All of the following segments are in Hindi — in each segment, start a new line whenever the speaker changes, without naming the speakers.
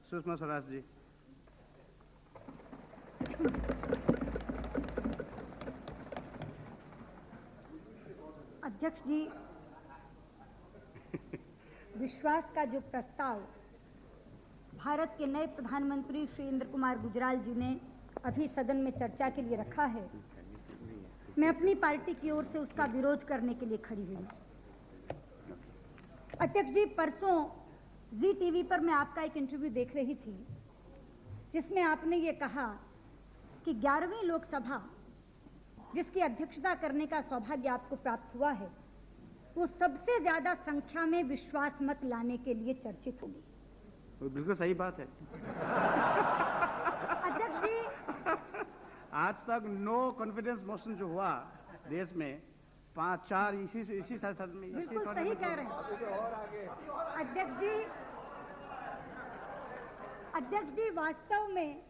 सुषमा स्वराज जी।
अध्यक्ष जी, विश्वास का जो प्रस्ताव भारत के नए प्रधानमंत्री श्री इंद्र कुमार गुजराल जी ने अभी सदन में चर्चा के लिए रखा है, मैं अपनी पार्टी की ओर से उसका विरोध करने के लिए खड़ी हुई हूँ। अध्यक्ष जी, परसों जी टीवी पर मैं आपका एक इंटरव्यू देख रही थी जिसमें आपने ये कहा कि 11वीं लोकसभा जिसकी अध्यक्षता करने का सौभाग्य आपको प्राप्त हुआ है वो सबसे ज्यादा संख्या में विश्वास मत लाने के लिए चर्चित होगी।
बिल्कुल सही बात है।
अध्यक्ष जी,
आज तक नो कॉन्फिडेंस मोशन जो हुआ देश में 5-4 इसी सदन में।
बिल्कुल सही कह रहे हैं अध्यक्ष जी, वास्तव में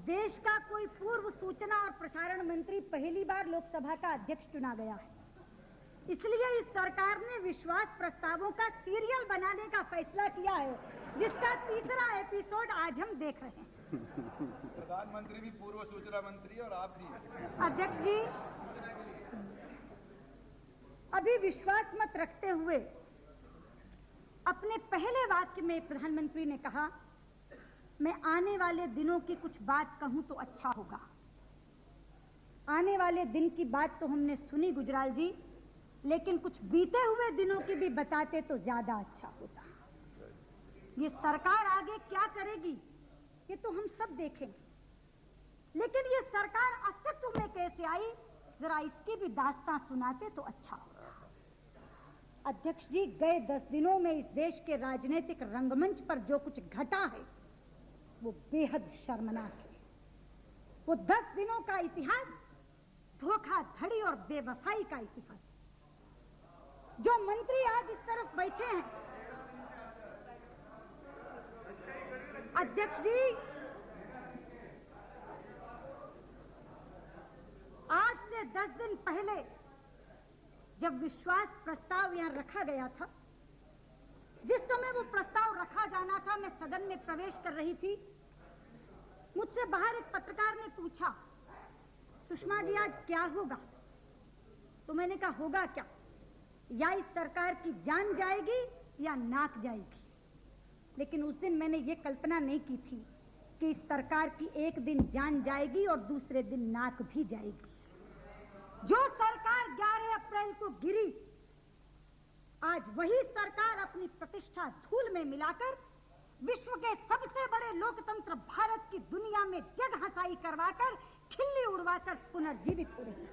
देश का कोई पूर्व सूचना और प्रसारण मंत्री पहली बार लोकसभा का अध्यक्ष चुना गया है, इसलिए इस सरकार ने विश्वास प्रस्तावों का सीरियल बनाने का फैसला किया है जिसका तीसरा एपिसोड आज हम देख रहे हैं।
प्रधानमंत्री भी पूर्व सूचना मंत्री और आप भी।
अध्यक्ष जी, अभी विश्वास मत रखते हुए अपने पहले वाक्य में प्रधानमंत्री ने कहा, मैं आने वाले दिनों की कुछ बात कहूं तो अच्छा होगा। आने वाले दिन की बात तो हमने सुनी गुजराल जी, लेकिन कुछ बीते हुए दिनों की भी बताते तो ज्यादा अच्छा होता। ये सरकार आगे क्या करेगी ये तो हम सब देखेंगे, लेकिन ये सरकार अस्तित्व में कैसे आई जरा इसकी भी दास्तां सुनाते तो अच्छा होता। अध्यक्ष जी, गए 10 दिनों में इस देश के राजनीतिक रंगमंच पर जो कुछ घटा है वो बेहद शर्मनाक है। वो 10 दिनों का इतिहास धोखाधड़ी और बेवफाई का इतिहास है। जो मंत्री आज इस तरफ बैठे हैं, अध्यक्ष जी, आज से 10 दिन पहले जब विश्वास प्रस्ताव यहां रखा गया था, जिस समय वो प्रस्ताव रखा जाना था, मैं सदन में प्रवेश कर रही थी, मुझसे बाहर एक पत्रकार ने पूछा, सुषमा जी आज क्या होगा? तो मैंने कहा होगा क्या, या इस सरकार की जान जाएगी या नाक जाएगी। लेकिन उस दिन मैंने ये कल्पना नहीं की थी कि इस सरकार की एक दिन जान जाएगी और दूसरे दिन नाक भी जाएगी। जो सरकार 11 अप्रैल को गिरी, आज वही सरकार अपनी प्रतिष्ठा धूल में मिलाकर विश्व के सबसे बड़े लोकतंत्र भारत की दुनिया में जग हंसाई करवाकर खिल्ली उड़वाकर पुनर्जीवित हो रही है।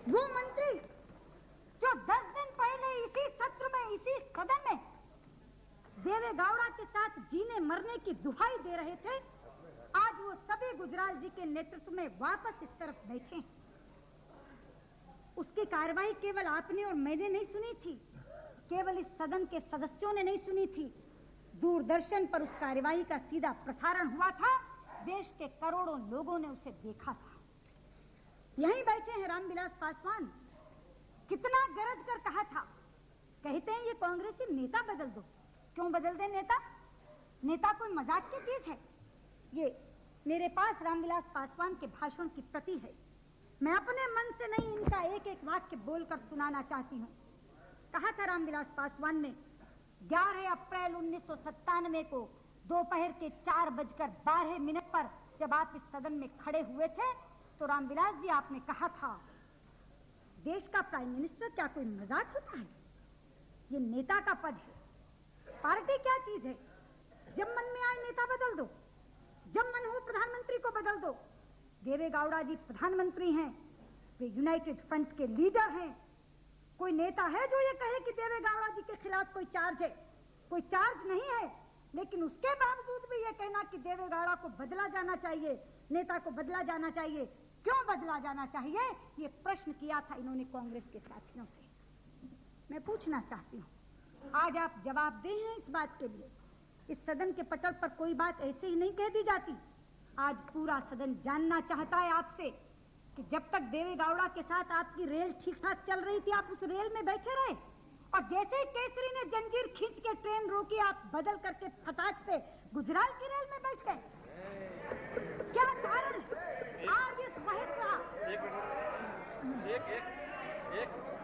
वो मंत्री जो 10 दिन पहले इसी सत्र में, इसी सदन में देवे गौड़ा के साथ जीने मरने की दुहाई दे रहे थे, आज वो सभी गुजराल जी के नेतृत्व में वापस इस तरफ बैठे हैं। उसकी कार्रवाई केवल आपने और मैंने नहीं सुनी थी, केवल इस सदन के सदस्यों ने नहीं सुनी थी, दूरदर्शन पर उस कार्रवाई का सीधा प्रसारण हुआ था, देश के करोड़ों लोगों ने उसे देखा था। यहीं बैठे हैं रामविलास पासवान, कितना गरज कर कहा था, कहते हैं ये कांग्रेसी नेता बदल दो। क्यों बदल दे नेता? नेता कोई मजाक की चीज है? ये मेरे पास रामविलास पासवान के भाषण की प्रति है, मैं अपने मन से नहीं इनका एक एक वाक्य बोलकर सुनाना चाहती हूँ। कहा था रामविलास पासवान ने 11 अप्रैल 1997 को दोपहर के 4:12 पर जब आप इस सदन में खड़े हुए थे, तो रामविलास जी आपने कहा था, देश का प्राइम मिनिस्टर क्या कोई मजाक होता है? ये नेता का पद है। पार्टी क्या चीज है? जब मन में आए नेता बदल दो, जब मन हो प्रधानमंत्री को बदल दो। देवे गौड़ा जी प्रधानमंत्री हैं, वे यूनाइटेड फ्रंट के लीडर हैं। कोई नेता है जो ये कहे कि देवे गौड़ा जी के खिलाफ कोई चार्ज है? कोई चार्ज नहीं है, लेकिन उसके बावजूद भी ये कहना कि देवे गौड़ा को बदला जाना चाहिए, नेता को बदला जाना चाहिए। क्यों बदला जाना चाहिए? ये प्रश्न किया था इन्होंने कांग्रेस के साथियों से। मैं पूछना चाहती हूँ, आज आप जवाब दें हैं इस बात के लिए। इस सदन के पटल पर कोई बात ऐसे ही नहीं कह दी जाती। आज पूरा सदन जानना चाहता है आपसे कि जब तक देवे गौड़ा के साथ आपकी रेल ठीक ठाक चल रही थी, आप उस रेल में बैठे रहे, और जैसे ही केसरी ने जंजीर खींच के ट्रेन रोकी, आप बदल करके फटाक से गुजराल की रेल में बैठ गए। क्या कारण है? आज इस बहस रहा।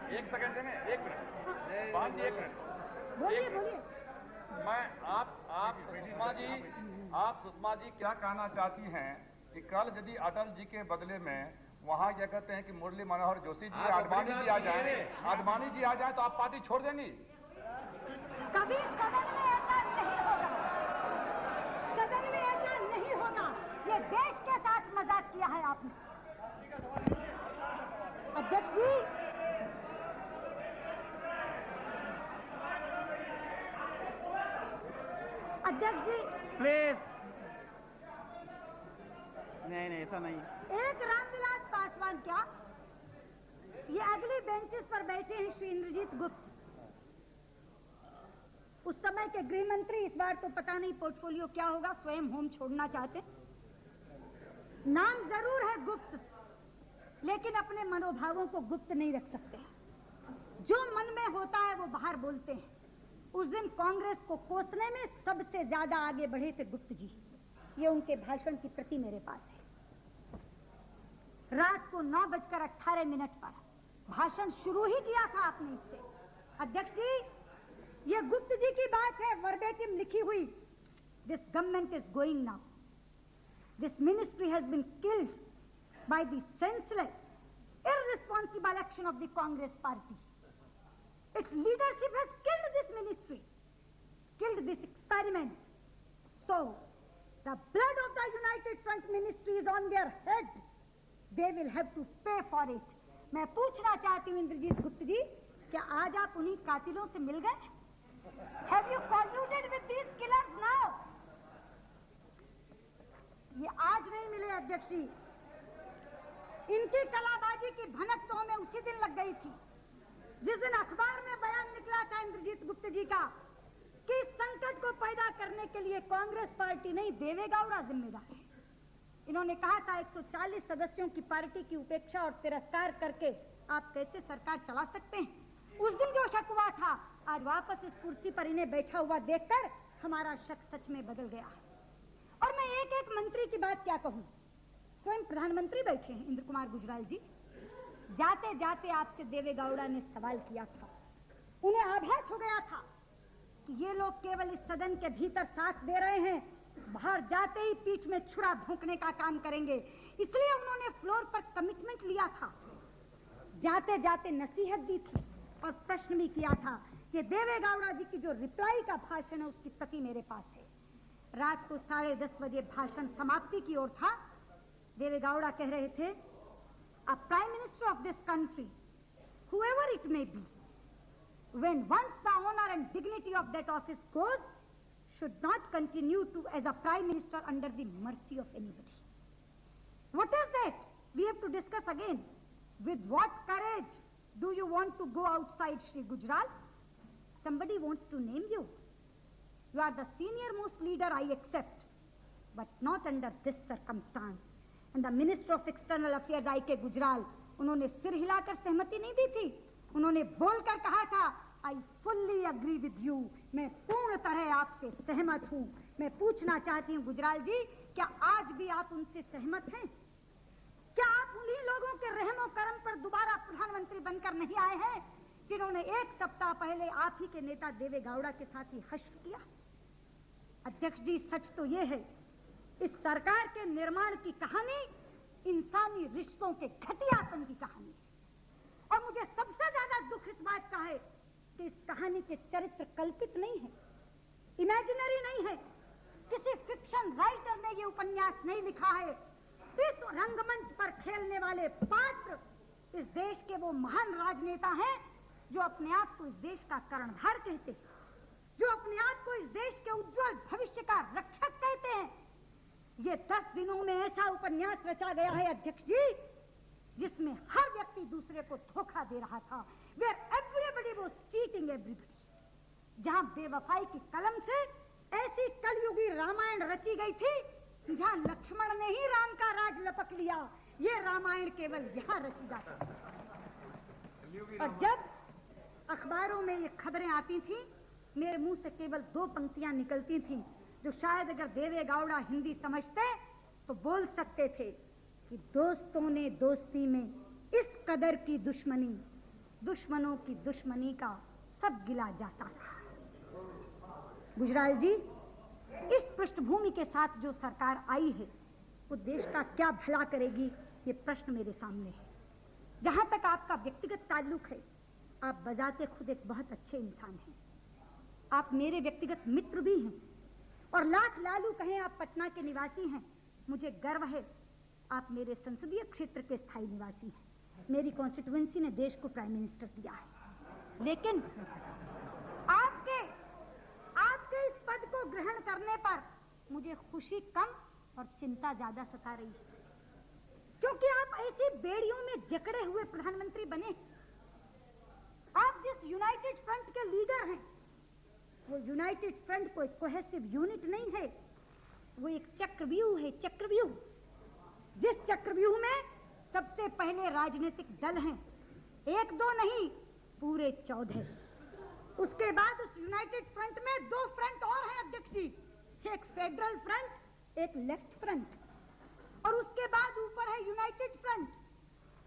एक सेकंड देंगे, एक मिनट बात जी, एक मिनट
बोलिए बोलिए।
मैं आप सुषमा जी क्या कहना चाहती हैं कि कल यदि अटल जी के बदले में वहाँ क्या कहते हैं कि मुरली मनोहर जोशी जी, आडवाणी जी आ जाए तो आप पार्टी छोड़ देंगी?
कभी सदन में ऐसा नहीं होगा, सदन में ऐसा नहीं होगा। ये देश के साथ मजाक किया है आपने। अध्यक्ष जी, अध्यक्ष जी
प्लीज। नहीं ऐसा नहीं।
एक रामविलास पासवान क्या, ये अगली बेंचेस पर बैठे हैं श्री इंद्रजीत गुप्त। उस समय के गृह मंत्री, इस बार तो पता नहीं पोर्टफोलियो क्या होगा, स्वयं होम छोड़ना चाहते। नाम जरूर है गुप्त, लेकिन अपने मनोभावों को गुप्त नहीं रख सकते। जो मन में होता है वो बाहर बोलते हैं। उस दिन कांग्रेस को कोसने में सबसे ज्यादा आगे बढ़े थे गुप्त जी। ये उनके भाषण की प्रति मेरे पास है। रात को 9:18 पर भाषण शुरू ही किया था आपने इससे। अध्यक्ष जी, ये गुप्त जी की बात है, वर्बेटिम लिखी हुई। This government is going now, this ministry has been killed by the senseless irresponsible action of the Congress party. Its leadership has killed this ministry, killed this experiment. So the blood of the United Front ministry is on their head. They will have to pay for it. मैं पूछना चाहती हूँ इंद्रजीत गुप्त जी, क्या आज आप उन्हीं कातिलों से मिल गए? Have you colluded with these killers now? ये आज नहीं मिले अध्यक्ष जी। इनकी कलाबाजी की भनक तो हमें उसी दिन लग गई थी जिस दिन अखबार में बयान निकला था इंद्रजीत गुप्त जी का कि इस संकट को पैदा करने के लिए कांग्रेस पार्टी नहीं, देवेगौड़ा जिम्मेदार है। इन्होंने कहा था 140 सदस्यों की पार्टी की उपेक्षा और तिरस्कार करके आप कैसे सरकार चला सकते हैं। उस दिन जो शक हुआ था, आज वापस इस कुर्सी पर इन्हें बैठा हुआ देखकर हमारा शक सच में बदल गया है। और मैं एक एक मंत्री की बात क्या कहूं, स्वयं प्रधानमंत्री बैठे हैं इंद्र कुमार गुजराल जी। जाते जाते आपसे देवेगौड़ा ने सवाल किया था, उन्हें आभास हो गया था कि ये लोग केवल इस सदन के भीतर साथ दे रहे हैं, बाहर जाते ही पीठ में छुरा भोंकने का काम करेंगे। इसलिए उन्होंने फ्लोर पर कमिटमेंट लिया था, जाते जाते नसीहत दी थी और प्रश्न भी किया था कि देवेगौड़ा जी की जो रिप्लाई का भाषण है उसकी प्रति मेरे पास है। रात को 10:30 बजे भाषण समाप्ति की ओर था। देवेगौड़ा कह रहे थे, a prime minister of this country, whoever it may be, when once the honor and dignity of that office goes, should not continue to as a prime minister under the mercy of anybody. What is that? We have to discuss again. With what courage do you want to go outside, Shri Gujral? Somebody wants to name you. You are the senior most leader, I accept, but not under this circumstance. And the Minister of External Affairs I.K. Gujral, उन्होंने सिर हिलाकर सहमति नहीं दी थी, उन्होंने बोलकर कहा था, I fully agree with you, मैं पूर्ण तरह आपसे सहमत हूँ। मैं पूछना चाहती हूँ गुजराल जी, क्या आज भी आप उनसे सहमत हैं? क्या आप उन्हीं लोगों के रहमो करम पर दोबारा प्रधानमंत्री बनकर नहीं आए हैं जिन्होंने 1 सप्ताह पहले आप ही के नेता देवेगौड़ा के साथ ही हश्र किया? अध्यक्ष जी, सच तो ये है, इस सरकार के निर्माण की कहानी इंसानी रिश्तों के घटियापन की कहानी है। और मुझे सबसे ज्यादा दुख इस बात का है कि इस कहानी के चरित्र कल्पित नहीं है, इमेजिनरी नहीं है। किसी फिक्शन राइटर ने ये उपन्यास नहीं लिखा है। इस रंगमंच पर खेलने वाले पात्र इस देश के वो महान राजनेता हैं जो अपने आप को इस देश का कर्णधार कहते हैं, जो अपने आप को इस देश के उज्जवल भविष्य का रक्षक कहते हैं। ये 10 दिनों में ऐसा उपन्यास रचा गया है अध्यक्ष जी, जिसमें हर व्यक्ति दूसरे को धोखा दे रहा था। Where everybody was cheating everybody. जहां बेवफाई की कलम से ऐसी कलयुगी रामायण रची गई थी, जहां लक्ष्मण ने ही राम का राज लपक लिया। ये रामायण केवल यहाँ रची जा सकती है। और अखबारों में ये खबरें आती थीं, मेरे मुंह से केवल 2 पंक्तियां निकलती थीं जो शायद अगर देवे गौड़ा हिंदी समझते तो बोल सकते थे कि दोस्तों ने दोस्ती में इस कदर की दुश्मनी, दुश्मनों की दुश्मनी का सब गिला जाता रहा। गुजराल जी, इस पृष्ठभूमि के साथ जो सरकार आई है वो देश का क्या भला करेगी, ये प्रश्न मेरे सामने है। जहां तक आपका व्यक्तिगत ताल्लुक है, आप बजाते खुद एक बहुत अच्छे इंसान हैं। आप मेरे व्यक्तिगत मित्र भी हैं और लाख लालू कहें आप पटना के निवासी हैं, मुझे गर्व है आप मेरे संसदीय क्षेत्र के स्थायी निवासी हैं। मेरी कॉन्स्टिट्यूएंसी ने देश को प्राइम मिनिस्टर दिया है, लेकिन आपके इस पद को ग्रहण करने पर मुझे खुशी कम और चिंता ज्यादा सता रही है, क्योंकि आप ऐसी बेड़ियों में जकड़े हुए प्रधानमंत्री बने। आप जिस यूनाइटेड फ्रंट के लीडर हैं, वो यूनाइटेड फ्रंट कोई कोहेसिव यूनिट नहीं है, वो एक चक्रव्यूह है, चक्रव्यूह। जिस चक्रव्यूह में सबसे पहले राजनीतिक दल हैं, 1-2 नहीं, पूरे 14। उसके बाद उस यूनाइटेड फ्रंट में 2 फ्रंट और हैं अध्यक्ष जी, एक फेडरल फ्रंट, एक लेफ्ट फ्रंट, और उसके बाद ऊपर है यूनाइटेड फ्रंट,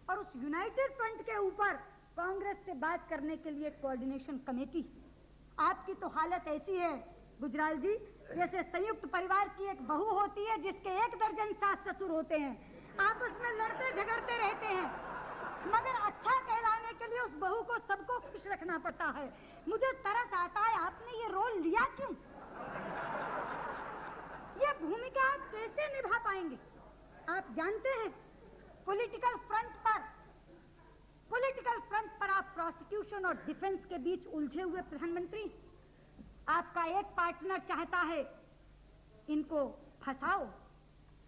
और उस यूनाइटेड फ्रंट के ऊपर कांग्रेस से बात करने के लिए कोऑर्डिनेशन कमेटी। आपकी तो हालत ऐसी है गुजराल जी, जैसे संयुक्त परिवार की एक बहू होती है जिसके 1 दर्जन सास ससुर होते हैं, आपस में लड़ते झगड़ते रहते हैं, मगर अच्छा कहलाने के लिए उस बहू को सबको खुश रखना पड़ता है। मुझे तरस आता है, आपने ये रोल लिया क्यों? ये भूमिका आप कैसे निभा पाएंगे? आप जानते हैं पॉलिटिकल फ्रंट पर आप प्रोसिक्यूशन और डिफेंस के बीच उलझे हुए प्रधानमंत्री। आपका एक पार्टनर चाहता है इनको फंसाओ,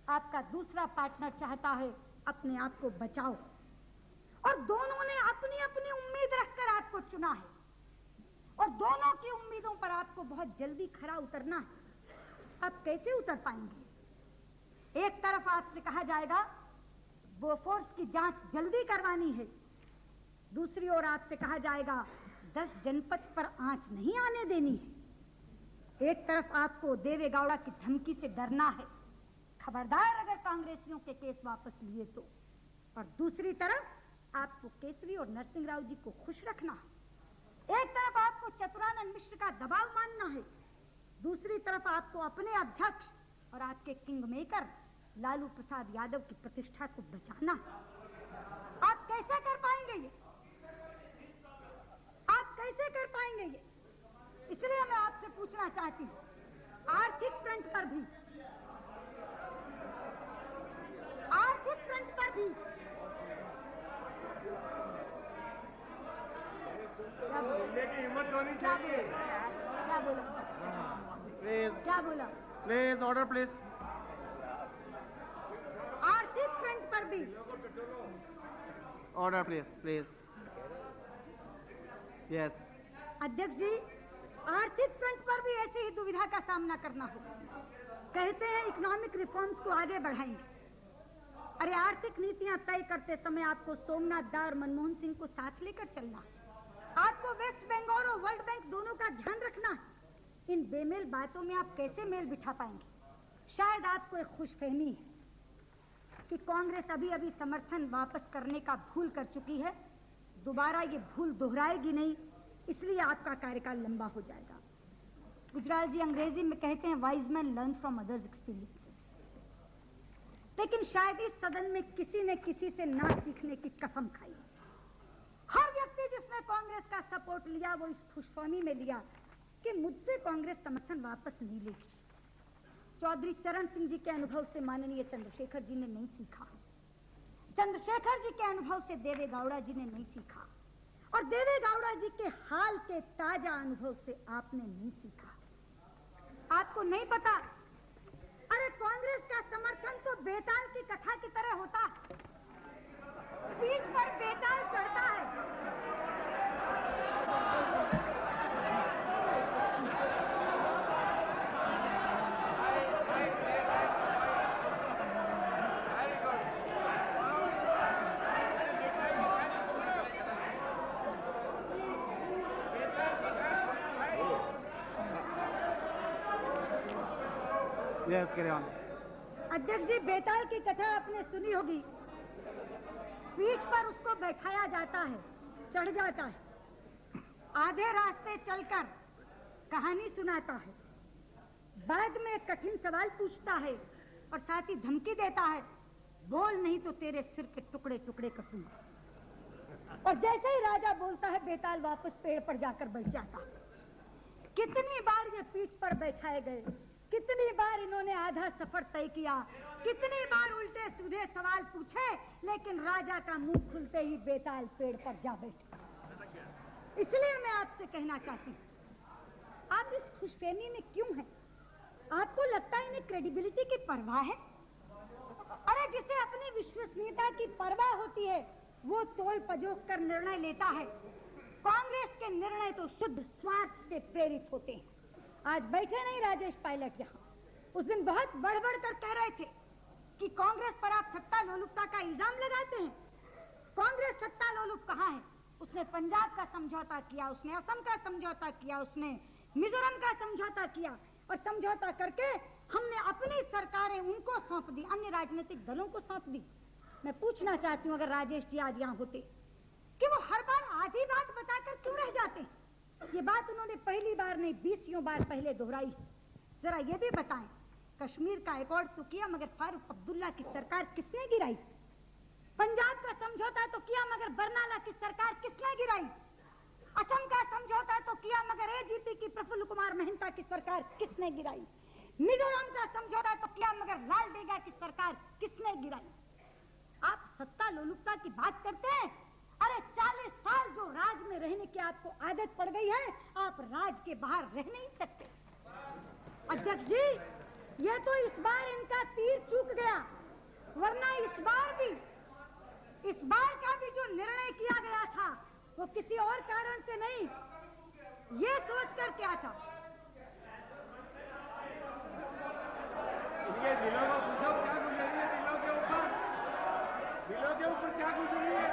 आपका दूसरा पार्टनर चाहता है अपने आप को बचाओ, और दोनों ने अपनी अपनी उम्मीद रखकर आपको चुना है, और दोनों की उम्मीदों पर आपको बहुत जल्दी खरा उतरना है। आप कैसे उतर पाएंगे? एक तरफ आपसे कहा जाएगा बोफोर्स की जांच जल्दी करवानी है, दूसरी ओर आपसे कहा जाएगा 10 जनपद पर आंच नहीं आने देनी है। एक तरफ आपको देवे गौड़ा की धमकी से डरना है, खबरदार अगर कांग्रेसियों के केस वापस लिए तो, और दूसरी तरफ आपको केसरी और नरसिंह राव जी को खुश रखना है। एक तरफ आपको चतुरानंद मिश्र का दबाव मानना है, दूसरी तरफ आपको अपने अध्यक्ष और आपके किंग मेकर लालू प्रसाद यादव की प्रतिष्ठा को बचाना है। आप कैसे कर पाएंगे ये? आप कैसे कर पाएंगे ये? इसलिए मैं आपसे पूछना चाहती हूँ, आर्थिक फ्रंट पर भी
बोलने की हिम्मत होनी चाहिए।
क्या बोला?
Please order please.
आर्थिक फ्रंट पर भी
ऑर्डर प्लीज। यस
अध्यक्ष जी, आर्थिक फ्रंट पर भी ऐसी ही दुविधा का सामना करना होगा। कहते हैं इकोनॉमिक रिफॉर्म्स को आगे बढ़ाएंगे। अरे आर्थिक नीतियां तय करते समय आपको सोमनाथ दा और मनमोहन सिंह को साथ लेकर चलना, आपको वेस्ट बंगाल और वर्ल्ड बैंक दोनों का ध्यान रखना। इन बेमेल बातों में आप कैसे मेल बिठा पाएंगे? शायद आपको एक खुशफहमी है कि कांग्रेस अभी अभी समर्थन वापस करने का भूल कर चुकी है, दोबारा ये भूल दोहराएगी नहीं, इसलिए आपका कार्यकाल लंबा हो जाएगा। गुजराल जी अंग्रेजी में कहते हैं wise man learn from others experiences, लेकिन शायद इस सदन में किसी ने किसी से ना सीखने की कसम खाई। हर व्यक्ति जिसने कांग्रेस का सपोर्ट लिया वो इस खुशफहमी में लिया कि मुझसे कांग्रेस समर्थन वापस नहीं लेगी। चौधरी चरण सिंह जी के अनुभव से माननीय चंद्रशेखर जी ने नहीं सीखा, चंद्रशेखर जी के अनुभव से देवे गौड़ा जी ने नहीं सीखा, और देवे गौड़ा जी के हाल के ताजा अनुभव से आपने नहीं सीखा। आपको नहीं पता, अरे कांग्रेस का समर्थन तो बेताल की कथा की तरह होता है, पीठ पर बेताल चढ़ता है।
Yes, carry on.
अध्यक्ष जी, बेताल की कथा आपने सुनी होगी। पीठ पर उसको बैठाया जाता है, चढ़ जाता है, आधे रास्ते चलकर कहानी सुनाता है, बाद में कठिन सवाल पूछता है और साथ ही धमकी देता है, बोल नहीं तो तेरे सिर के टुकड़े टुकड़े कर दूंगा। और जैसे ही राजा बोलता है, बेताल वापस पेड़ पर जाकर बैठ जाता है। कितनी बार ये पीठ पर बैठाए गए, कितनी बार इन्होंने आधा सफर तय किया, कितनी बार उल्टे सीधे सवाल पूछे, लेकिन राजा का मुंह खुलते ही बेताल पेड़ पर जा बैठा। इसलिए मैं आपसे कहना चाहती हूँ, आप इस खुशफहमी में क्यों हैं? आपको लगता है इन्हें क्रेडिबिलिटी की परवाह है? अरे जिसे अपनी विश्वसनीयता की परवाह होती है, वो तोल पजोक कर निर्णय लेता है। कांग्रेस के निर्णय तो शुद्ध स्वार्थ से प्रेरित होते हैं। आज बैठे नहीं राजेश पायलट यहाँ, उस दिन बहुत बढ़-बढ़ कर कह रहे थे कि कांग्रेस पर आप सत्ता लोलुपता का इल्जाम लगाते हैं। कांग्रेस सत्ता लोलुप कहाँ है? उसने पंजाब का समझौता किया, उसने असम का समझौता किया, उसने मिजोरम का समझौता किया, और समझौता करके हमने अपनी सरकारें उनको सौंप दी, अन्य राजनीतिक दलों को सौंप दी। मैं पूछना चाहती हूँ, अगर राजेश जी आज यहाँ होते, कि वो हर बार आधी बात बताकर क्यों रह जाते? ये बात उन्होंने पहली बार नहीं 20 बार पहले दोहराई। जरा ये भी बताएं, कश्मीर का एकॉर्ड तो किया, मगर फारूक अब्दुल्ला की सरकार किसने गिराई? पंजाब का समझौता तो किया, मगर बरनाला की सरकार किसने गिराई? असम का समझौता तो किया, मगर एजीपी की प्रफुल्ल कुमार महंता की सरकार किसने गिराई? मिजोरम का समझौता तो किया, मगर लाल देगा की सरकार किसने गिराई? आप सत्ता लोलुपता की बात करते हैं। अरे 40 साल जो राज में रहने की आपको आदत पड़ गई है, आप राज के बाहर रह नहीं सकते। अध्यक्ष जी, ये तो इस बार इनका तीर चूक गया, वरना इस बार का भी जो निर्णय किया गया था, वो किसी और कारण से नहीं, ये सोचकर क्या था।
ये दिलों को पूछो क्या गुजरी है, दिलों के ऊपर क्या गुजरी है,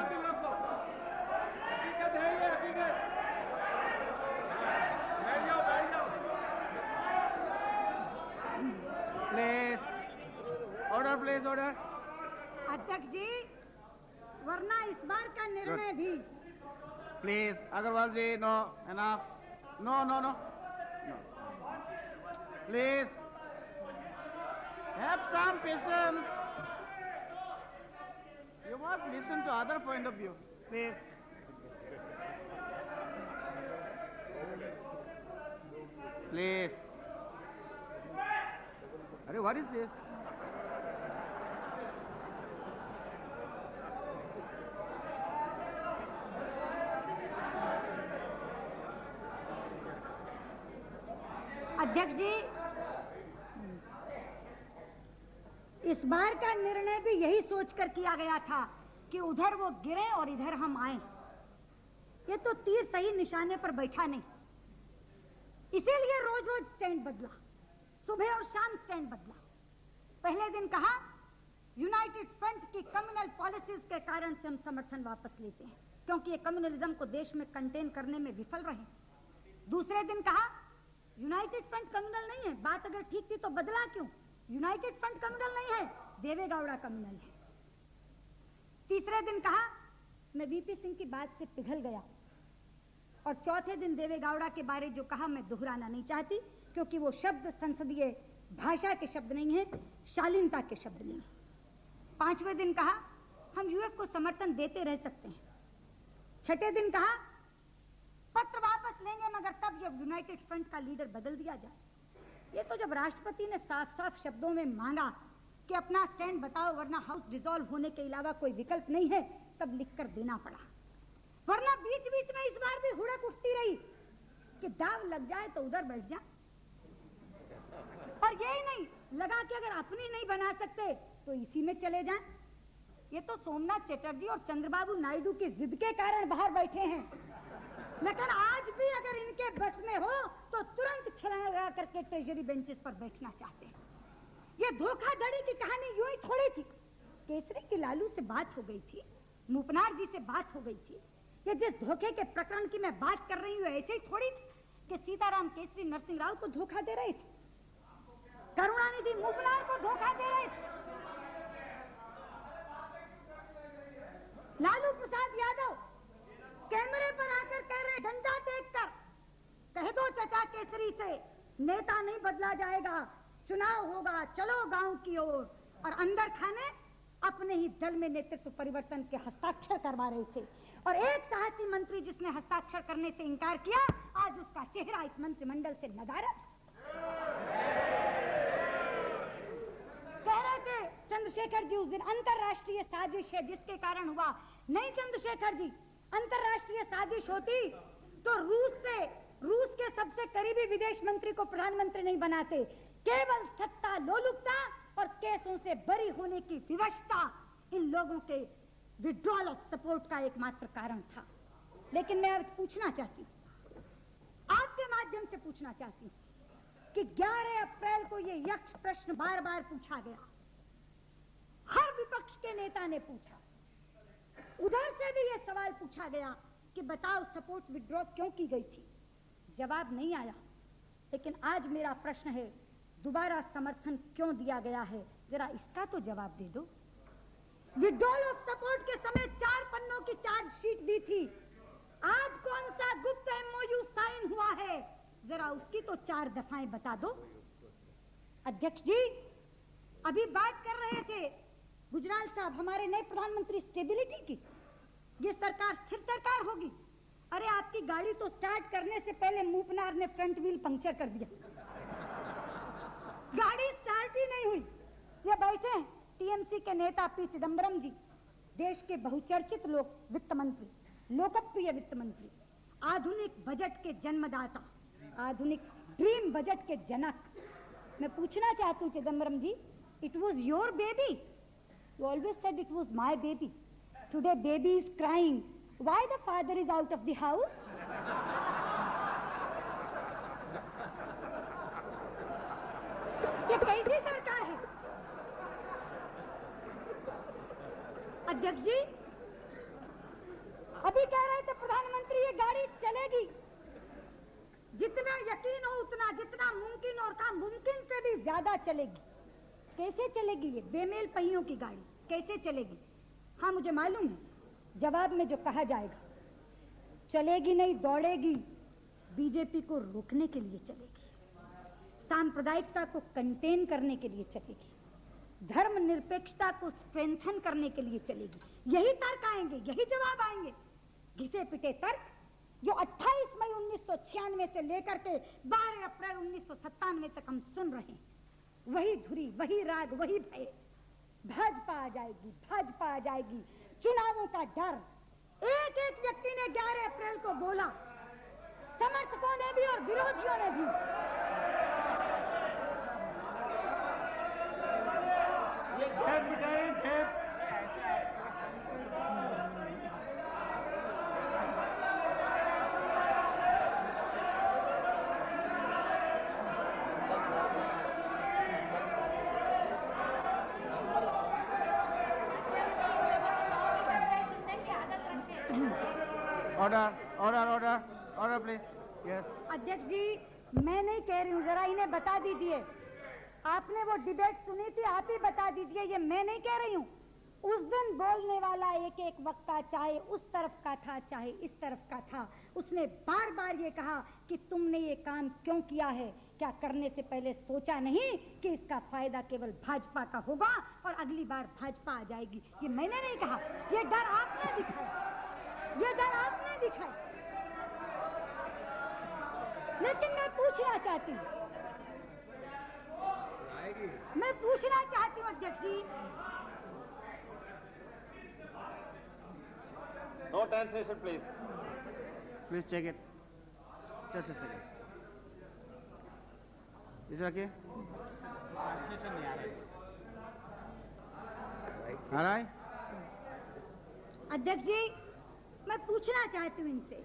दिलों को हकीकत है, ये हकीकत। बैठ जाओ।
Please, order, please, order.
अध्यक्ष जी, वरना इस बार का निर्णय भी।
Please, Agarwal ji, no, enough. No. Please, have some patience. You must listen to other point of view. Please. Please. Arey, what is this?
अध्यक्ष जी, इस बार का निर्णय भी यही सोचकर किया गया था कि उधर वो गिरे और इधर हम आए। ये तो तीर सही निशाने पर बैठा नहीं, इसीलिए रोज रोज स्टैंड बदला, सुबह और शाम स्टैंड बदला। पहले दिन कहा यूनाइटेड फ्रंट की कम्युनल पॉलिसीज के कारण से हम समर्थन वापस लेते हैं, क्योंकि ये कम्युनलिज्म को देश में कंटेन करने में विफल रहे। दूसरे दिन कहा यूनाइटेड फ्रंट कम्युनल नहीं है, बात अगर ठीक थी तो बदला क्यों? यूनाइटेड फ्रंट कम्युनल नहीं है, देवेगौड़ा कम्युनल है। तीसरे दिन कहा मैं वीपी सिंह की बात से पिघल गया, और चौथे दिन देवेगौड़ा के बारे जो कहा मैं दोहराना नहीं चाहती, क्योंकि वो शब्द संसदीय भाषा के शब्द नहीं है, शालीनता के शब्द नहीं है। पांचवें दिन कहा हम यूएफ को समर्थन देते रह सकते हैं। छठे दिन कहा पत्र वापस लेंगे, मगर तब जब यूनाइटेड फ्रंट का लीडर बदल दिया जाए। ये तो जब राष्ट्रपति ने साफ साफ शब्दों में मांगा कि अपना स्टैंड बताओ, वरना हाउस डिसॉल्व होने के अलावा कोई विकल्प नहीं है, तब लिखकर देना पड़ा। वरना बीच बीच में इस बार भी हुड़क उठती रही कि दाव लग जाए तो उधर बैठ जा, और यही नहीं लगा कि अगर अपनी नहीं बना सकते तो इसी में चले जाएं। ये तो सोमनाथ चटर्जी और चंद्रबाबू नायडू की जिद के कारण बाहर बैठे हैं, लेकिन आज भी अगर इनके बस में हो तो तुरंत छलांग लगा करके ट्रेजरी बेंचेस पर बैठना चाहते हैं। ये धोखाधड़ी की कहानी यूं ही थोड़ी थी। केसरी की लालू से बात हो गई थी, मूपनार जी से बात हो गई थी। ये जिस धोखे के प्रकरण की मैं बात कर रही हूँ, ऐसे ही थोड़ी थी कि सीताराम केसरी नरसिंह राव को धोखा दे रहे थे। करुणानिधि मूपनार को धोखा दे रहे थे। लालू प्रसाद यादव कैमरे पर आकर कह रहे, डंडा टेक कर कह दो चचा केसरी से, नेता नहीं बदला जाएगा, चुनाव होगा, चलो गांव की ओर। और अंदर खाने अपने ही दल में नेतृत्व परिवर्तन के हस्ताक्षर करवा रहे थे। और एक साहसी मंत्री जिसने हस्ताक्षर करने से इनकार किया, आज उसका चेहरा इस मंत्रिमंडल से नदारद। कह रहे थे चंद्रशेखर जी उस दिन, अंतरराष्ट्रीय साजिश है जिसके कारण हुआ। नहीं चंद्रशेखर जी, अंतरराष्ट्रीय साजिश होती तो रूस के सबसे करीबी विदेश मंत्री को प्रधानमंत्री नहीं बनाते। केवल सत्ता लोलुपता और केसों से बरी होने की विवशता इन लोगों के विड्रॉल ऑफ सपोर्ट का एकमात्र कारण था। लेकिन मैं अब पूछना चाहती हूं, आपके माध्यम से पूछना चाहती हूं कि 11 अप्रैल को ये यक्ष प्रश्न बार बार पूछा गया, हर विपक्ष के नेता ने पूछा, उधर से भी ये सवाल पूछा गया कि बताओ सपोर्ट विड्रॉ क्यों की गई थी। जवाब नहीं आया। लेकिन आज मेरा प्रश्न है, दोबारा समर्थन क्यों दिया गया है, जरा इसका तो जवाब दे दो। विड्रॉल ऑफ सपोर्ट के समय 4 पन्नों की चार्जशीट दी थी, आज कौन सा गुप्त एमओयू साइन हुआ है, जरा उसकी तो 4 दफाएं बता दो। अध्यक्ष जी अभी बात कर रहे थे गुजराल साहब हमारे नए प्रधानमंत्री स्टेबिलिटी की, ये सरकार स्थिर सरकार होगी। अरे आपकी गाड़ी तो स्टार्ट करने से पहले मूपनार ने फ्रंट व्हील पंक्चर कर दिया, गाड़ी स्टार्ट ही नहीं हुई। ये बैठे हैं टीएमसी के नेता पी चिदम्बरम जी, देश के बहुचर्चित वित्त मंत्री, लोकप्रिय वित्त मंत्री, आधुनिक बजट के जन्मदाता, आधुनिक ड्रीम बजट के जनक। मैं पूछना चाहती हूँ Chidambaram ji, it was your baby, you always said it was my baby, today baby is crying, why the father is out of the house? ये कैसी सरकार है? अध्यक्ष जी अभी कह रहे थे प्रधानमंत्री ये गाड़ी चलेगी, जितना यकीन हो उतना, जितना मुमकिन और काम मुमकिन से भी ज्यादा चलेगी। कैसे चलेगी ये बेमेल पहियों की गाड़ी, कैसे चलेगी? हाँ मुझे मालूम है जवाब में जो कहा जाएगा, चलेगी नहीं दौड़ेगी, बीजेपी को रोकने के लिए चलेगी, सांप्रदायिकता को कंटेन करने के लिए चलेगी, धर्मनिरपेक्षता को स्ट्रेंथन करने के लिए चलेगी। यही तर्क आएंगे, यही जवाब आएंगे, घिसे पिटे तर्क जो 28 मई 1996 से लेकर के 12 अप्रैल 1997 तक हम सुन रहे हैं। वही धुरी, वही राग, वही भय। भाजपा आ जाएगी, भाजपा आ जाएगी, चुनावों का डर। एक एक व्यक्ति ने 11 अप्रैल को बोला, समर्थकों ने भी और विरोधियों ने भी।
ये छेद मिटाएं, छेद।
Order please. यस
अध्यक्ष जी मैं नहीं कह रही हूँ, जरा इन्हें बता दीजिए, आपने वो डिबेट सुनी थी, आप ही बता दीजिए, ये मैं नहीं कह रही हूँ। उस दिन बोलने वाला एक एक वक्ता चाहे उस तरफ का था चाहे इस तरफ का था, उसने बार बार ये कहा कि तुमने ये काम क्यों किया है, क्या करने से पहले सोचा नहीं कि इसका फायदा केवल भाजपा का होगा और अगली बार भाजपा आ जाएगी। ये मैंने नहीं कहा, ये डर आपने दिखाया, ये डर आपने दिखाया। लेकिन मैं पूछना चाहती हूँ, मैं पूछना चाहती हूँ अध्यक्ष ji,
No translation, please.
Please check it. Just a second. Is it okay?
Translation नहीं आ रहा है।
आ रहा है?
अध्यक्ष जी मैं पूछना चाहती हूँ इनसे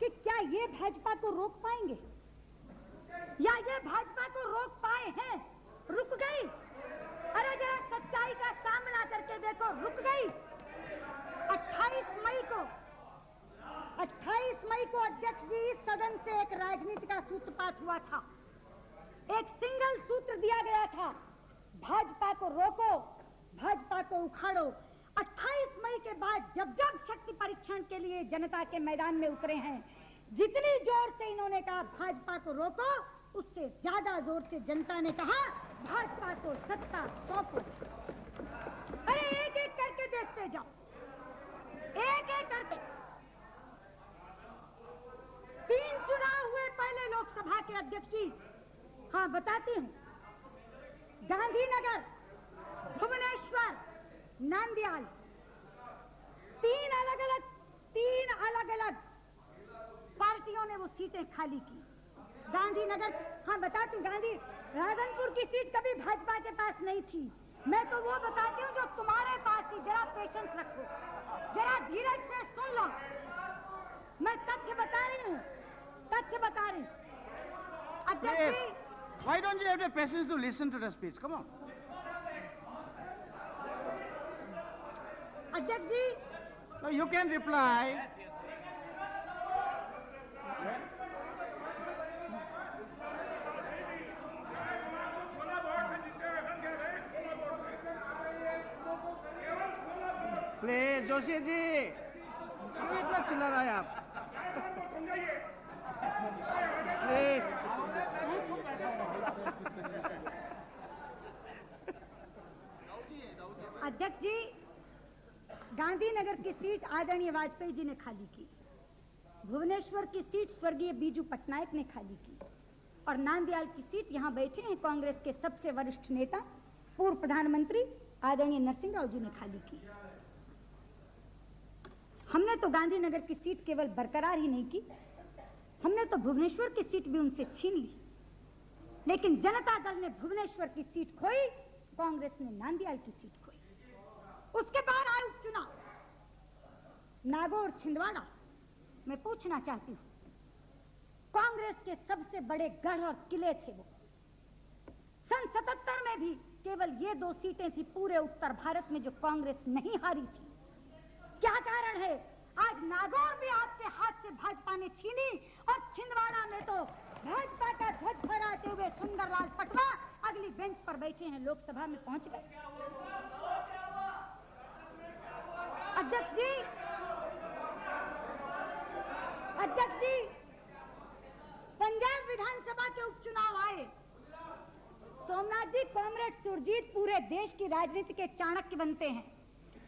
कि क्या ये भाजपा को रोक पाएंगे या ये भाजपा को रोक पाए हैं? रुक गई? अरे जरा सच्चाई का सामना करके देखो, रुक गई। 28 मई को अध्यक्ष जी इस सदन से एक राजनीति का सूत्रपात हुआ था। एक सिंगल सूत्र दिया गया था, भाजपा को रोको, भाजपा को उखाड़ो। 28 मई के बाद जब जब शक्ति परीक्षण के लिए जनता के मैदान में उतरे हैं, जितनी जोर से इन्होंने कहा भाजपा को रोको, उससे ज्यादा जोर से जनता ने कहा भाजपा को सत्ता सौंपो। अरे एक एक करके देखते जाओ, एक एक करके। 3 चुनाव हुए पहले लोकसभा के अध्यक्ष जी। हाँ बताती हूँ, गांधीनगर, भुवनेश्वर, नांदयाल, 3 अलग अलग पार्टियों ने वो सीटें खाली की। गांधीनगर, हाँ बताती हूँ, राधनपुर की सीट कभी भाजपा के पास नहीं थी। मैं तो वो बताती हूँ जो तुम्हारे पास थी। जरा पेशेंस रखो, जरा धीरज से सुन लो। मैं तथ्य बता रही हूँ, तथ्य बता रही हूँ। अध्यक्ष जी,
why don't you have the patience to listen to the speech? Come on.
अध्यक्ष ji,
No, you can reply. Please Joshi ji, क्यों इतना चिल्ला रहा है आप? प्लीज।
अध्यक्ष जी, गांधीनगर की सीट आदरणीय वाजपेयी जी ने खाली की, भुवनेश्वर की सीट स्वर्गीय बीजू पटनायक ने खाली की, और नांदयाल की सीट यहाँ बैठे हैं कांग्रेस के सबसे वरिष्ठ नेता पूर्व प्रधानमंत्री आदरणीय नरसिंह राव जी ने खाली की। हमने तो गांधीनगर की सीट केवल बरकरार ही नहीं की, हमने तो भुवनेश्वर की सीट भी उनसे छीन ली। लेकिन जनता दल ने भुवनेश्वर की सीट खोई, कांग्रेस ने नांदयाल की सीट खोई। उसके बाद आए उपचुनाव, नागौर, छिंदवाड़ा। मैं पूछना चाहती हूं, कांग्रेस के सबसे बड़े गढ़ और किले थे वो। सन 77 में भी केवल ये 2 सीटें थी पूरे उत्तर भारत में जो कांग्रेस नहीं हारी थी। क्या कारण है? आज नागौर भी आपके हाथ से भाजपा ने छीनी, और छिंदवाड़ा में तो भाजपा का ध्वज फहराते हुए सुंदरलाल पटवा अगली बेंच पर बैठे हैं, लोकसभा में पहुंच गए। अध्यक्ष जी, पंजाब विधानसभा के उपचुनाव आए। सोमनाथ जी, कॉमरेड सुरजीत पूरे देश की राजनीति के चाणक्य बनते हैं।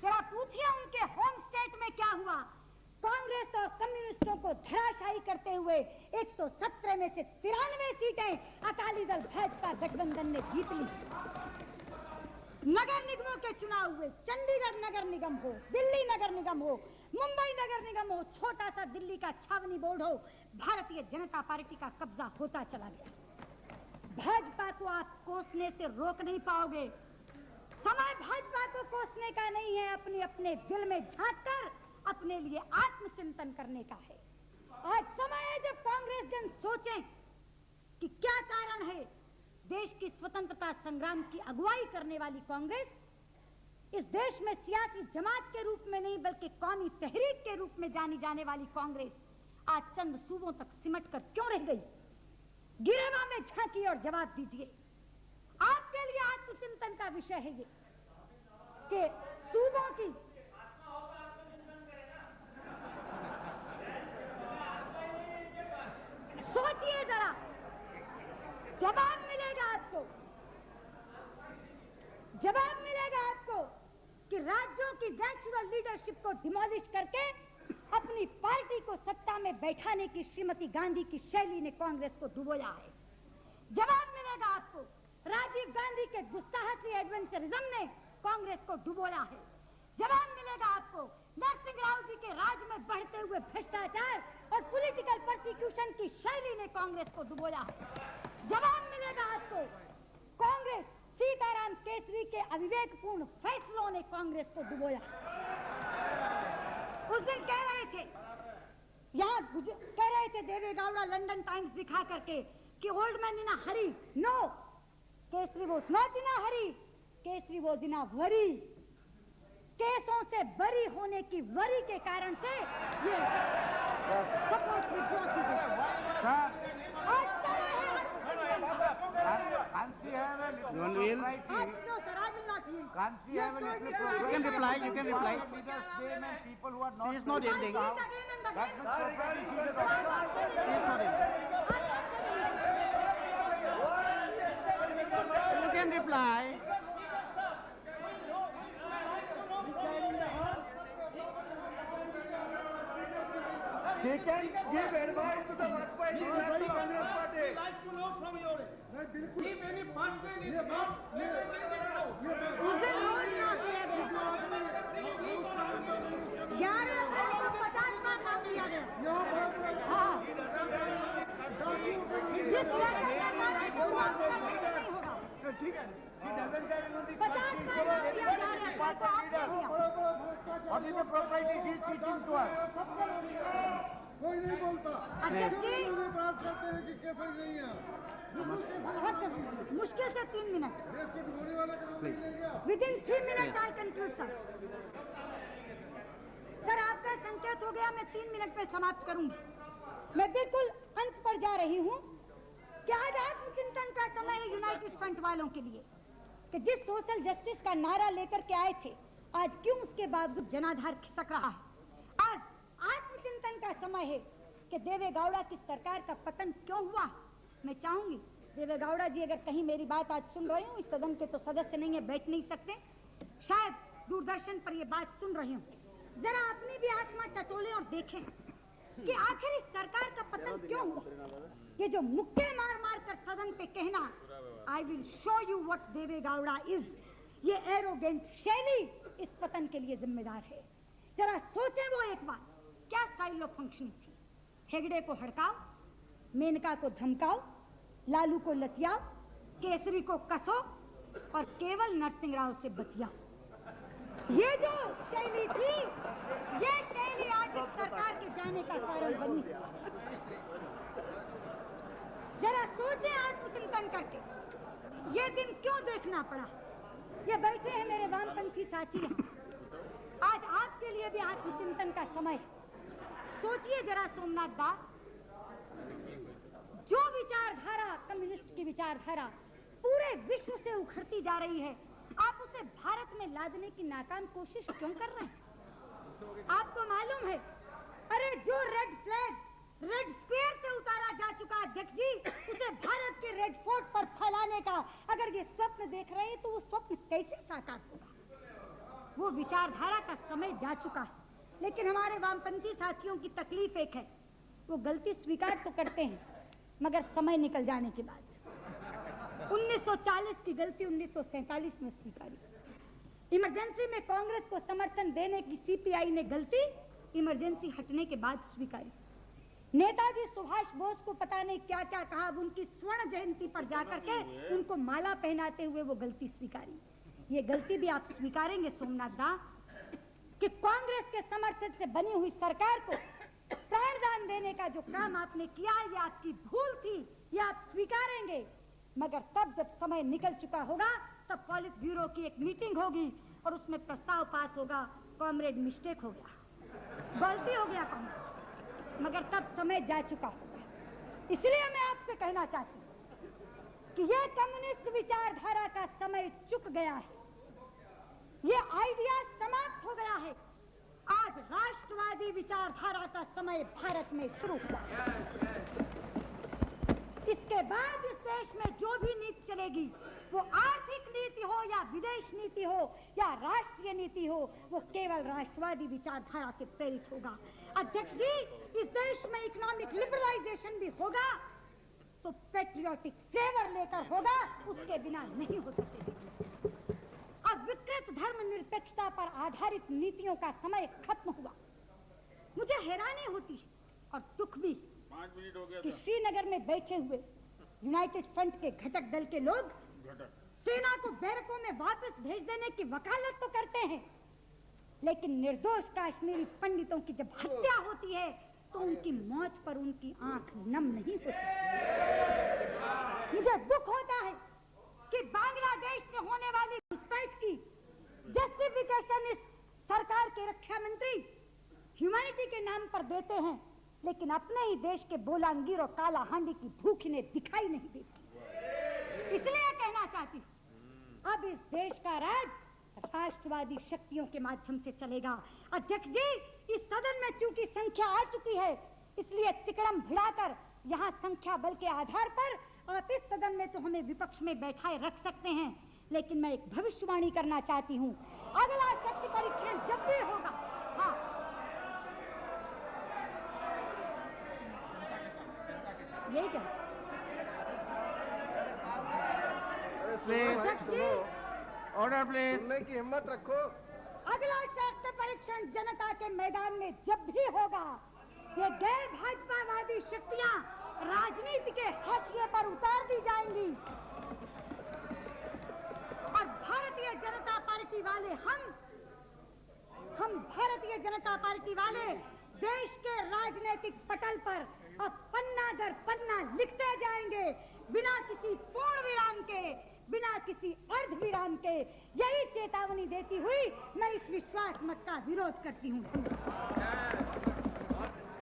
जरा पूछिए उनके होम स्टेट में क्या हुआ। कांग्रेस और कम्युनिस्टों को धराशायी करते हुए 117 में से 93 सीटें अकाली दल भाजपा गठबंधन ने जीत ली। नगर निगमों के चुनाव हुए, चंडीगढ़ नगर निगम हो, दिल्ली नगर निगम हो, मुंबई नगर निगम हो, छोटा सा दिल्ली का छावनी बोर्ड हो, भारतीय जनता पार्टी का कब्जा होता चला गया। भाजपा को आप कोसने से रोक नहीं पाओगे। समय भाजपा को कोसने का नहीं है, अपने अपने दिल में झांककर अपने लिए आत्मचिंतन करने का है। आज समय है जब कांग्रेस जन सोचें कि क्या कारण है देश की स्वतंत्रता संग्राम की अगुवाई करने वाली कांग्रेस इस देश में सियासी जमात के रूप में नहीं बल्कि कौमी तहरीक के रूप में जानी जाने वाली कांग्रेस आज चंद सूबों तक सिमट कर क्यों रह गई? गिरेवा में झांकिए और जवाब दीजिए। आपके लिए आत्मचिंतन का विषय है ये कि सूबों की सोचिए जरा, जवाब मिलेगा आपको, जवाब मिलेगा आपको कि राज्यों की नेचुरल लीडरशिप को डिमोलिश करके अपनी पार्टी को सत्ता में बैठाने की श्रीमती गांधी की शैली ने कांग्रेस को डुबोया है। जवाब मिलेगा आपको, राजीव गांधी के दुस्साहसी एडवेंचरिज्म ने कांग्रेस को डुबोया है। जवाब मिलेगा आपको, नरसिंह राव जी के राज में बढ़ते हुए भ्रष्टाचार और पॉलिटिकल परसिक्यूशन की शैली ने कांग्रेस को डुबोया है। जवाब मिलेगा आपको, कांग्रेस सीताराम केसरी के अविवेकपूर्ण फैसलों ने कांग्रेस को डुबोया। उस दिन कह रहे थे, यहाँ कह रहे थे देवे गौड़ा लंदन टाइम्स दिखा करके कि old man in a hurry. No, Kesari was not in a hurry, Kesari was in a worry. केसों से बरी होने की वरी के कारण से ये सपोर्ट विड्रॉ कीजिए। आज समय है
One will.
No, sir, I will not yield.
Can't we have a little
You can reply. You can reply.
leaders, them and people who are
She
not
is not
I'll
yielding.
yield again and again.
That much property is the
She is not yielding. You can reply.
She can give advice to the work party, not to Congress party.
like to know from your end. If any person is not
उस दिन रोज नाम लिया गया 11 अप्रैल को 50 बार नाम लिया गया हाँ जिस लेटर से नाम लिखा हुआ उसका खत्म नहीं होगा 50 बार नाम लिया 11 अप्रैल को आपने लिया
What is the property she is teaching to us?
कोई नहीं बोलता
अध्यक्ष जी
इतराज करते हैं कि केसर नहीं है
बहुत मुश्किल से 3 मिनट
देश के भिगोने वाला का नाम नहीं ले गया
within 3 minute I conclude sir sir आपका संकेत हो गया मैं 3 मिनट में समाप्त करूंगी मैं बिल्कुल अंत पर जा रही हूं कि आज आत्मचिंतन का समय है यूनाइटेड फ्रंट वालों के लिए कि जिस सोशल जस्टिस का नारा लेकर के आए थे आज क्यों उसके बावजूद जनाधार खिसक रहा है आज आत्मचिंतन का समय है कि देवेगौड़ा की सरकार का पतन क्यों हुआ मैं चाहूंगी देवेगौड़ा जी अगर कहीं मेरी बात आज सुन रहे हो इस सदन के तो सदस्य नहीं है बैठ नहीं सकते शायद दूरदर्शन पर ये बात सुन रहे हो जरा अपनी भी आत्मा टटोले और देखें कि आखिर इस सरकार का पतन क्यों हुआ ये जो मुक्के मार मार कर सदन पे कहना I will show you what Deve Gowda is ये एरोगेंट शैली इस पतन के लिए जिम्मेदार है जरा सोचें वो एक बार क्या स्टाइल ऑफ फंक्शनिंग थी हेगड़े को हड़काओ मेनका को धमकाओ लालू को लतियाओ केसरी को कसो और केवल नरसिंह राव से बतियाओ ये जो शैली थी ये शैली आज इस सरकार के जाने का कारण बनी जरा सोचें आत्मचिंतन करके ये दिन क्यों देखना पड़ा ये बैठे हैं मेरे वामपंथी साथी हैं आज आपके लिए भी आत्मचिंतन का समय सोचिए जरा सोमनाथ दा जो विचारधारा कम्युनिस्ट की विचारधारा पूरे विश्व से उखड़ती जा रही है आप उसे भारत में लादने की नाकाम कोशिश क्यों कर रहे हैं आपको मालूम है अरे जो रेड फ्लैग रेड स्क्वायर से उतारा जा चुका अध्यक्ष जी उसे भारत के रेड फोर्ट पर फैलाने का अगर ये स्वप्न देख रहे हैं तो वो स्वप्न कैसे साकार होगा वो विचारधारा का समय जा चुका है लेकिन हमारे वामपंथी साथियों की तकलीफ एक है वो गलती स्वीकार तो करते हैं मगर समय निकल जाने के बाद 1940 की गलती 1947 में स्वीकारी इमरजेंसी में कांग्रेस को समर्थन देने की सीपीआई ने गलती इमरजेंसी हटने के बाद स्वीकारी नेताजी सुभाष बोस को पता नहीं क्या क्या कहा अब उनकी स्वर्ण जयंती पर जाकर के उनको माला पहनाते हुए वो गलती स्वीकारी ये गलती भी आप स्वीकारेंगे सोमनाथ दा कि कांग्रेस के समर्थन से बनी हुई सरकार को प्राणदान देने का जो काम आपने किया है ये आपकी भूल थी ये आप स्वीकारेंगे मगर तब जब समय निकल चुका होगा तब पॉलिट ब्यूरो की एक मीटिंग होगी और उसमें प्रस्ताव पास होगा कॉमरेड मिस्टेक हो गया गलती हो गया कॉमरेड मगर तब समय जा चुका होगा इसलिए मैं आपसे कहना चाहती हूँ कि ये कम्युनिस्ट विचारधारा का समय चुक गया है ये आइडिया समाप्त हो गया है आज राष्ट्रवादी विचारधारा का समय भारत में शुरू हुआ इसके बाद इस देश में जो भी नीति चलेगी वो आर्थिक नीति हो या विदेश नीति हो या राष्ट्रीय नीति हो वो केवल राष्ट्रवादी विचारधारा से प्रेरित होगा अध्यक्ष जी इस देश में इकोनॉमिक लिबरलाइजेशन भी होगा तो पेट्रियोटिक फ्लेवर लेकर होगा उसके बिना नहीं हो सकेगा अब विकृत धर्मनिरपेक्षता पर आधारित नीतियों का समय खत्म हुआ मुझे हैरानी होती है और दुख भी कि श्रीनगर में बैठे हुए यूनाइटेड फ्रंट के घटक दल के लोग सेना को बैरकों में वापस भेज देने की वकालत तो करते हैं लेकिन निर्दोष कश्मीरी पंडितों की जब हत्या होती है तो उनकी मौत पर उनकी आंख नम नहीं होती मुझे दुख होता है कि बांग्लादेश से होने वाली घुसपैठ की जस्टिफिकेशन इस सरकार के रक्षा मंत्री ह्यूमैनिटी के नाम पर देते हैं लेकिन अपने ही देश के बोलांगीर और काला हांडी की भूख इन्हें दिखाई नहीं देती इसलिए कहना चाहती हूँ अब इस देश का राज राष्ट्रवादी शक्तियों के माध्यम से चलेगा। अध्यक्ष जी, इस सदन में चूंकि संख्या आ चुकी है, इसलिए तिकड़म भिड़ाकर यहाँ संख्या बल के आधार पर आप इस सदन में तो हमें विपक्ष में बैठाए रख सकते हैं, लेकिन मैं एक भविष्यवाणी करना चाहती हूँ। अगला शक्ति परीक्षण जब भी होगा, हाँ, यही क्या अध्यक्ष जी,
ऑर्डर प्लीज।
सुनने की हिम्मत रखो।
अगला शक्ति परीक्षण जनता के मैदान में जब भी होगा, ये गैर भाजपावादी शक्तियां राजनीति के हाशिए पर उतार दी जाएंगी और भारतीय जनता पार्टी वाले हम भारतीय जनता पार्टी वाले देश के राजनीतिक पटल पर अब पन्ना दर पन्ना लिखते जाएंगे, बिना किसी पूर्ण विराम के, बिना किसी अर्ध विराम के। यही चेतावनी देती हुई मैं इस विश्वास मत का विरोध करती हूँ।